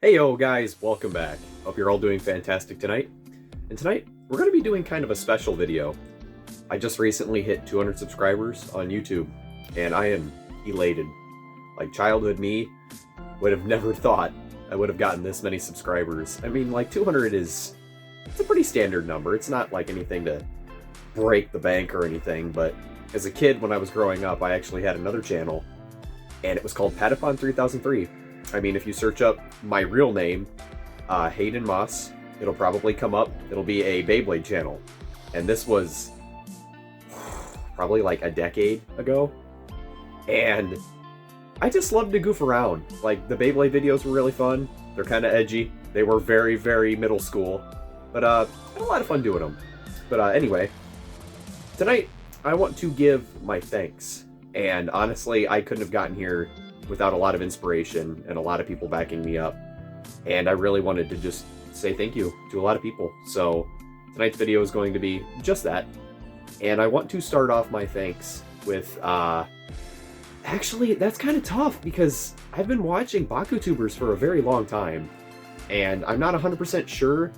Hey yo guys, welcome back. Hope you're all doing fantastic tonight. And tonight, we're going to be doing kind of a special video. I just recently hit 200 subscribers on YouTube, and I am elated. Like, childhood me would have never thought I would have gotten this many subscribers. I mean, like, 200 it's a pretty standard number. It's not like anything to break the bank or anything, but as a kid, when I was growing up, I actually had another channel, and it was called Patapon 3003. I mean, if you search up my real name, Hayden Moss, it'll probably come up. It'll be a Beyblade channel. And this was probably like a decade ago. And I just loved to goof around. Like, the Beyblade videos were really fun. They're kind of edgy. They were very, very middle school. But I had a lot of fun doing them. But anyway, tonight I want to give my thanks. And honestly, I couldn't have gotten here without a lot of inspiration and a lot of people backing me up. And I really wanted to just say thank you to a lot of people. So tonight's video is going to be just that. And I want to start off my thanks with, actually, that's kind of tough because I've been watching BakuTubers for a very long time. And I'm not 100% sure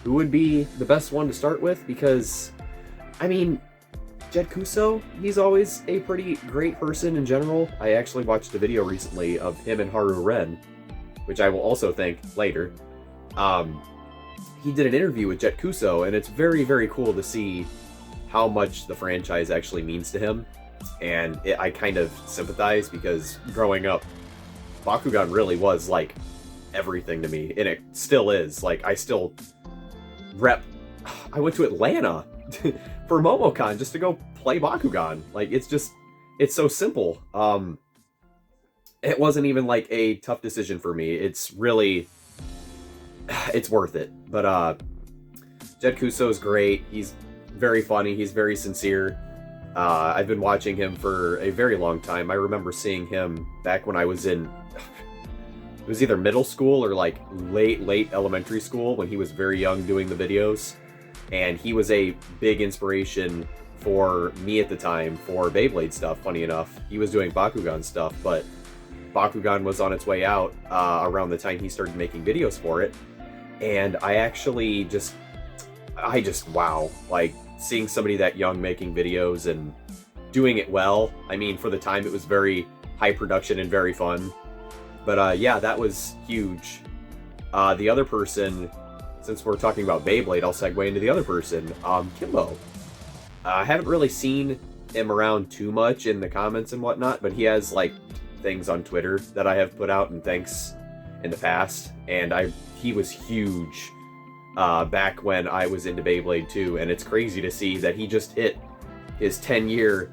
who would be the best one to start with because, I mean, JettKuso, he's always a pretty great person in general. I actually watched a video recently of him and HaruRen, which I will also thank later. He did an interview with JettKuso, and it's very, very cool to see how much the franchise actually means to him. And I kind of sympathize because growing up, Bakugan really was like everything to me, and it still is. Like, I still I went to Atlanta for MomoCon just to go play Bakugan. Like, it's so simple. It wasn't even like a tough decision for me. It's really, it's worth it. But JettKuso is great. He's very funny. He's very sincere. I've been watching him for a very long time. I remember seeing him back when I was in, it was either middle school or like late elementary school when he was very young doing the videos. And he was a big inspiration for me at the time for Beyblade stuff, funny enough. He was doing Bakugan stuff, but Bakugan was on its way out around the time he started making videos for it. And I just, wow. Like, seeing somebody that young making videos and doing it well. I mean, for the time, it was very high production and very fun. But yeah, that was huge. The other person, since we're talking about Beyblade, I'll segue into the other person, Kimbo. I haven't really seen him around too much in the comments and whatnot, but he has, like, things on Twitter that I have put out and thanks in the past, and he was huge back when I was into Beyblade too, and it's crazy to see that he just hit his 10-year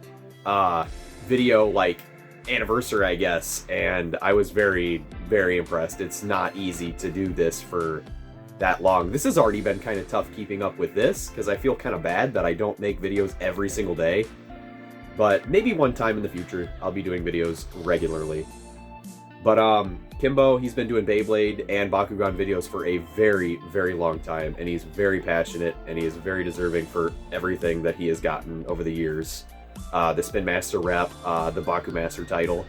video, like, anniversary, I guess, and I was very, very impressed. It's not easy to do this for that long. This has already been kind of tough keeping up with this because I feel kind of bad that I don't make videos every single day, but maybe one time in the future I'll be doing videos regularly. But Kimbo, he's been doing Beyblade and Bakugan videos for a very, very long time, and he's very passionate, and he is very deserving for everything that he has gotten over the years. The Spin Master rep, the Baku Master title,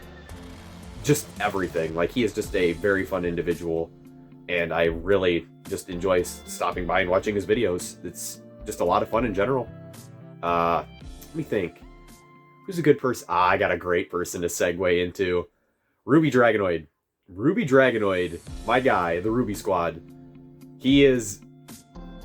just everything. Like, he is just a very fun individual, and I really just enjoy stopping by and watching his videos. It's just a lot of fun in general. Let me think. Who's a good person? I got a great person to segue into. RubyDragonoid. RubyDragonoid, my guy, the Ruby Squad. He is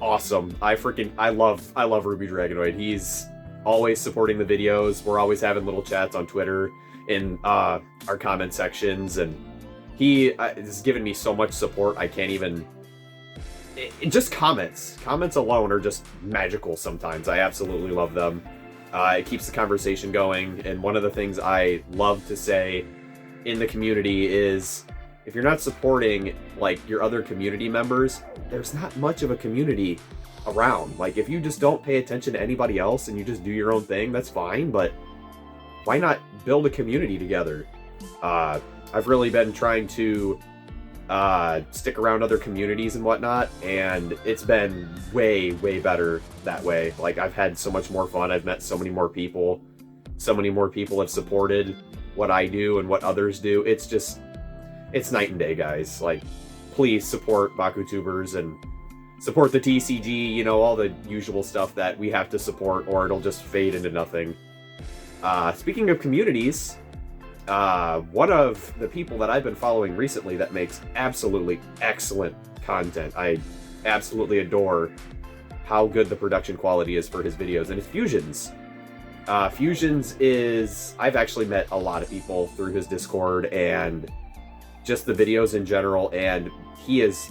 awesome. I love RubyDragonoid. He's always supporting the videos. We're always having little chats on Twitter in our comment sections, and he has given me so much support. I can't even... just comments. Comments alone are just magical sometimes. I absolutely love them. It keeps the conversation going, and one of the things I love to say in the community is, if you're not supporting, like, your other community members, there's not much of a community around. Like, if you just don't pay attention to anybody else and you just do your own thing, that's fine, but why not build a community together? I've really been trying to stick around other communities and whatnot, and it's been way, way better that way. Like, I've had so much more fun. I've met so many more people. So many more people have supported what I do and what others do. It's night and day, guys. Like, please support BakuTubers and support the TCG, you know, all the usual stuff that we have to support or it'll just fade into nothing. Speaking of communities, one of the people that I've been following recently that makes absolutely excellent content, I absolutely adore how good the production quality is for his videos, and it's Fusions. Fusions is... I've actually met a lot of people through his Discord and just the videos in general, and he is...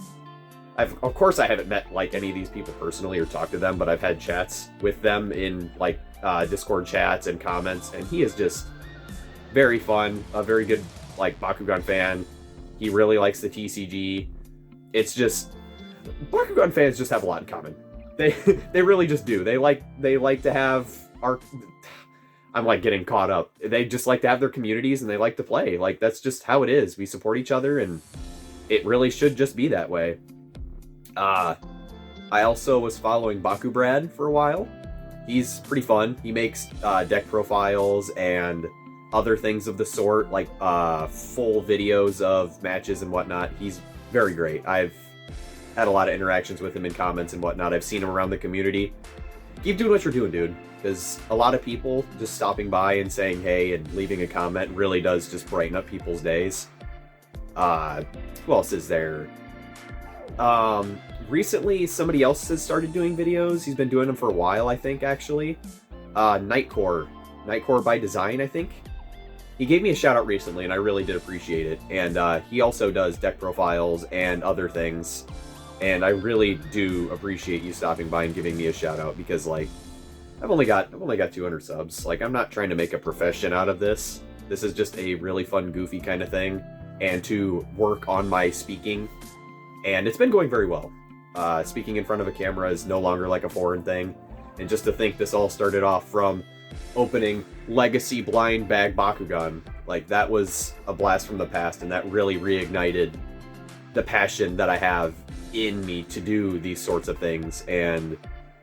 Of course I haven't met, like, any of these people personally or talked to them, but I've had chats with them in, like, Discord chats and comments, and he is just very fun, a very good, like, Bakugan fan. He really likes the TCG. It's just... Bakugan fans just have a lot in common. They really just do. They like to have our... I'm like getting caught up. They just like to have their communities and they like to play. Like, that's just how it is. We support each other and it really should just be that way. I also was following BakuBrad for a while. He's pretty fun. He makes deck profiles and other things of the sort, like full videos of matches and whatnot. He's very great. I've had a lot of interactions with him in comments and whatnot. I've seen him around the community. Keep doing what you're doing, dude, because a lot of people just stopping by and saying hey and leaving a comment really does just brighten up people's days. Who else is there? Recently somebody else has started doing videos. He's been doing them for a while, I think, actually. Nightcore by Design, I think. He gave me a shout out recently and I really did appreciate it. And he also does deck profiles and other things. And I really do appreciate you stopping by and giving me a shout out because, like, I've only got 200 subs. Like, I'm not trying to make a profession out of this. This is just a really fun, goofy kind of thing, and to work on my speaking. And it's been going very well. Speaking in front of a camera is no longer like a foreign thing. And just to think this all started off from opening Legacy Blind Bag Bakugan, like, that was a blast from the past, and that really reignited the passion that I have in me to do these sorts of things, and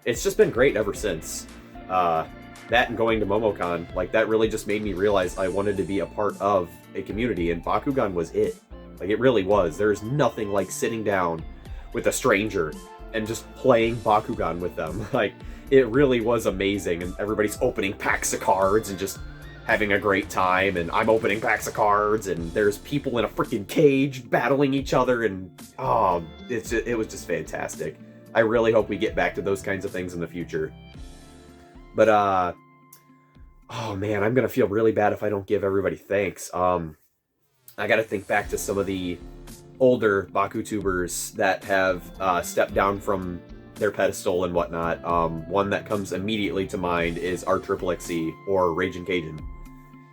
it's just been great ever since. That and going to MomoCon, like, that really just made me realize I wanted to be a part of a community, and Bakugan was it. Like, it really was. There's nothing like sitting down with a stranger and just playing Bakugan with them. Like, it really was amazing, and everybody's opening packs of cards and just having a great time, and I'm opening packs of cards, and there's people in a freaking cage battling each other, and oh, it was just fantastic. I really hope we get back to those kinds of things in the future. But, oh man, I'm gonna feel really bad if I don't give everybody thanks. I gotta think back to some of the older BakuTubers that have stepped down from their pedestal and whatnot. One that comes immediately to mind is our Triplexy or RaginCajun.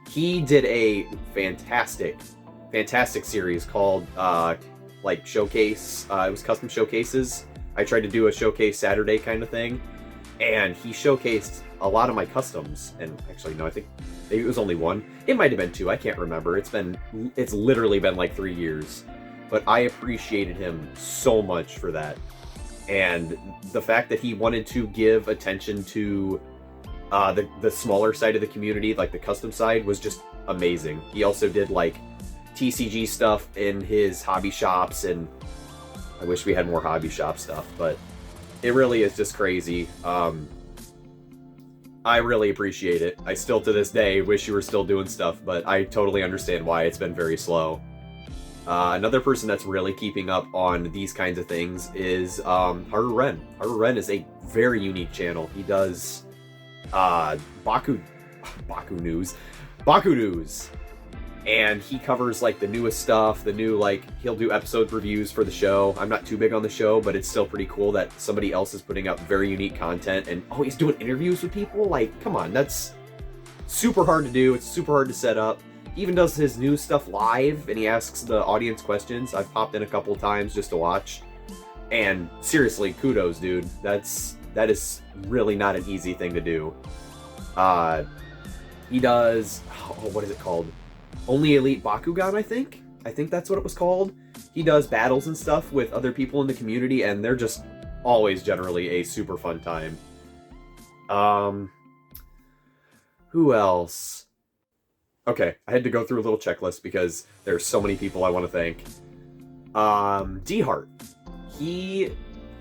He did a fantastic series called like Showcase. It was custom showcases. I tried to do a showcase Saturday kind of thing, and he showcased a lot of my customs. And actually, no, I think maybe it was only one. It might have been two. I can't remember. It's literally been like 3 years, but I appreciated him so much for that. And the fact that he wanted to give attention to the smaller side of the community, like the custom side, was just amazing. He also did like TCG stuff in his hobby shops, and I wish we had more hobby shop stuff, but it really is just crazy. I really appreciate it. I still to this day wish you were still doing stuff, but I totally understand why it's been very slow. Another person that's really keeping up on these kinds of things is HaruRen. HaruRen is a very unique channel. He does Baku News, and he covers like the newest stuff, the new, like, he'll do episode reviews for the show. I'm not too big on the show, but it's still pretty cool that somebody else is putting up very unique content. And oh, he's doing interviews with people. Like, come on, that's super hard to do. It's super hard to set up. He even does his new stuff live, and he asks the audience questions. I've popped in a couple times just to watch, and seriously, kudos, dude. That is really not an easy thing to do. He does, what is it called? Only Elite Bakugan, I think? I think that's what it was called. He does battles and stuff with other people in the community, and they're just always generally a super fun time. Who else? Okay, I had to go through a little checklist because there's so many people I want to thank. Dehart.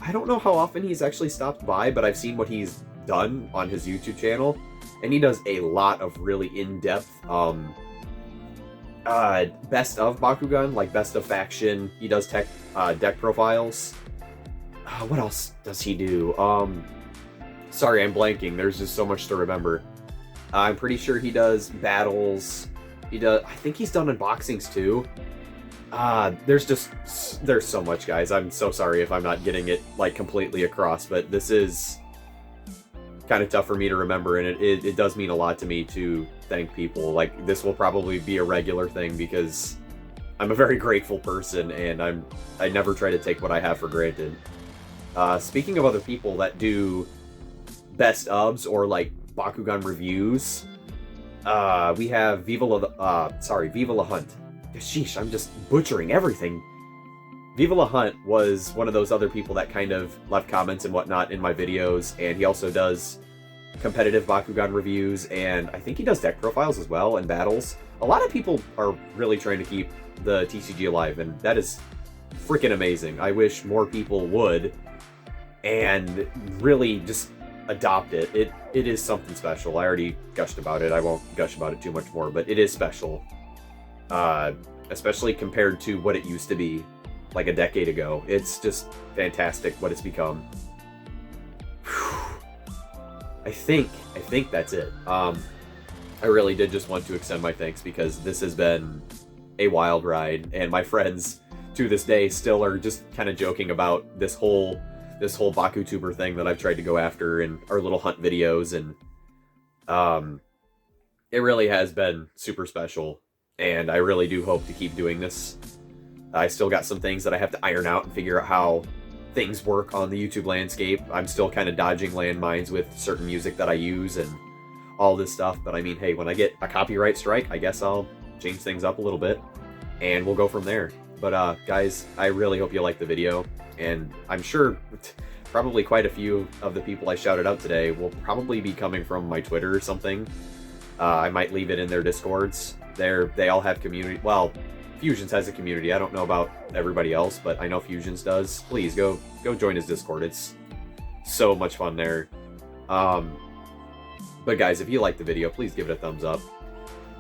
I don't know how often he's actually stopped by, but I've seen what he's done on his YouTube channel, and he does a lot of really in-depth, best of Bakugan, like best of faction. He does deck profiles. What else does he do? Sorry, I'm blanking. There's just so much to remember. I'm pretty sure he does battles. I think he's done unboxings too. There's so much, guys. I'm so sorry if I'm not getting it like completely across, but this is kind of tough for me to remember, and it does mean a lot to me to thank people. Like, this will probably be a regular thing because I'm a very grateful person, and I never try to take what I have for granted. Speaking of other people that do best ofs or like Bakugan reviews, we have VivaLaHunt. Sheesh, I'm just butchering everything. VivaLaHunt was one of those other people that kind of left comments and whatnot in my videos, and he also does competitive Bakugan reviews, and I think he does deck profiles as well, and battles. A lot of people are really trying to keep the TCG alive, and that is freaking amazing. I wish more people would, and really just adopt it. It is something special. I already gushed about it. I won't gush about it too much more, but it is special. Especially compared to what it used to be like a decade ago. It's just fantastic what it's become. I think that's it. I really did just want to extend my thanks because this has been a wild ride, and my friends to this day still are just kind of joking about this whole BakuTuber thing that I've tried to go after in our little hunt videos, and it really has been super special, and I really do hope to keep doing this. I still got some things that I have to iron out and figure out how things work on the YouTube landscape. I'm still kind of dodging landmines with certain music that I use and all this stuff, but I mean, hey, when I get a copyright strike, I guess I'll change things up a little bit, and we'll go from there. But guys, I really hope you liked the video, and I'm sure probably quite a few of the people I shouted out today will probably be coming from my Twitter or something. I might leave it in their Discords. They all have community. Well, Fusions has a community. I don't know about everybody else, but I know Fusions does. Please go join his Discord. It's so much fun there. But guys, if you liked the video, please give it a thumbs up.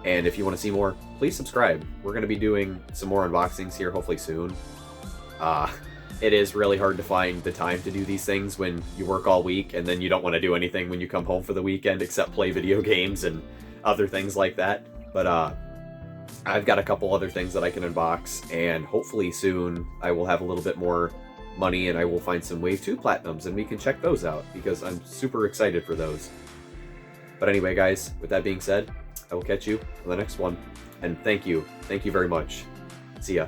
And if you want to see more, please subscribe. We're going to be doing some more unboxings here hopefully soon. It is really hard to find the time to do these things when you work all week and then you don't want to do anything when you come home for the weekend except play video games and other things like that. But I've got a couple other things that I can unbox, and hopefully soon I will have a little bit more money and I will find some Wave 2 Platinums and we can check those out because I'm super excited for those. But anyway, guys, with that being said, I will catch you on the next one, and thank you very much. See ya.